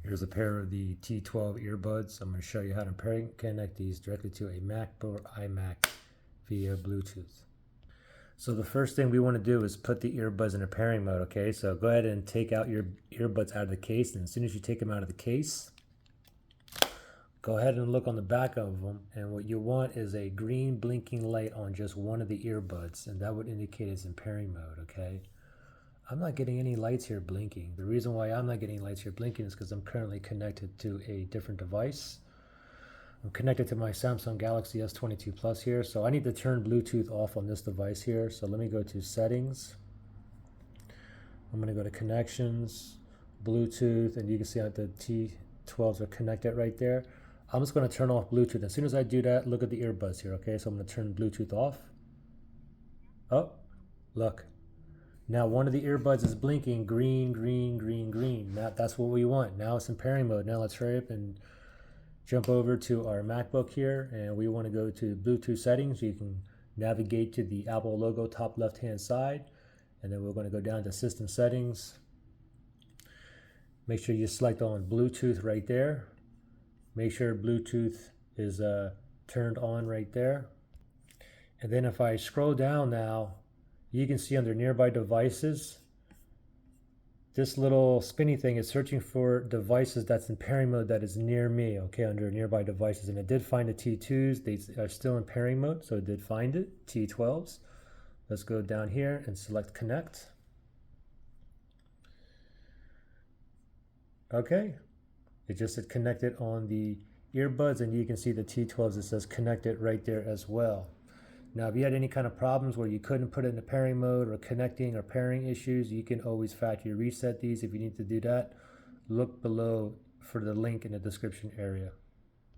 Here's a pair of the T12 earbuds. I'm going to show you how to connect these directly to a MacBook or iMac via Bluetooth. So the first thing we want to do is put the earbuds in a pairing mode, okay? So go ahead and take out your earbuds out of the case, and as soon as you take them out of the case, go ahead and look on the back of them, and what you want is a green blinking light on just one of the earbuds, and that would indicate it's in pairing mode, okay? I'm not getting any lights here blinking. The reason why I'm not getting lights here blinking is because I'm currently connected to a different device. I'm connected to my Samsung Galaxy S22 Plus here, so I need to turn Bluetooth off on this device here. So let me go to Settings. I'm going to go to Connections, Bluetooth, and you can see that the T12s are connected right there. I'm just going to turn off Bluetooth. As soon as I do that, look at the earbuds here, okay? So I'm going to turn Bluetooth off. Oh, look. Now one of the earbuds is blinking green, green, green, green. Now that's what we want. Now it's in pairing mode. Now let's hurry up and jump over to our MacBook here, and we want to go to Bluetooth settings. You can navigate to the Apple logo top left hand side, and then we're going to go down to system settings. Make sure you select on Bluetooth right there. Make sure Bluetooth is turned on right there. And then if I scroll down now, you can see under nearby devices, this little spinny thing is searching for devices that's in pairing mode that is near me, okay, under nearby devices. And it did find the T2s. They are still in pairing mode, so it did find it, T12s. Let's go down here and select connect. Okay, it just said connected on the earbuds, and you can see the T12s, it says connected right there as well. Now, if you had any kind of problems where you couldn't put it into pairing mode or connecting or pairing issues, you can always factory reset these. If you need to do that, look below for the link in the description area.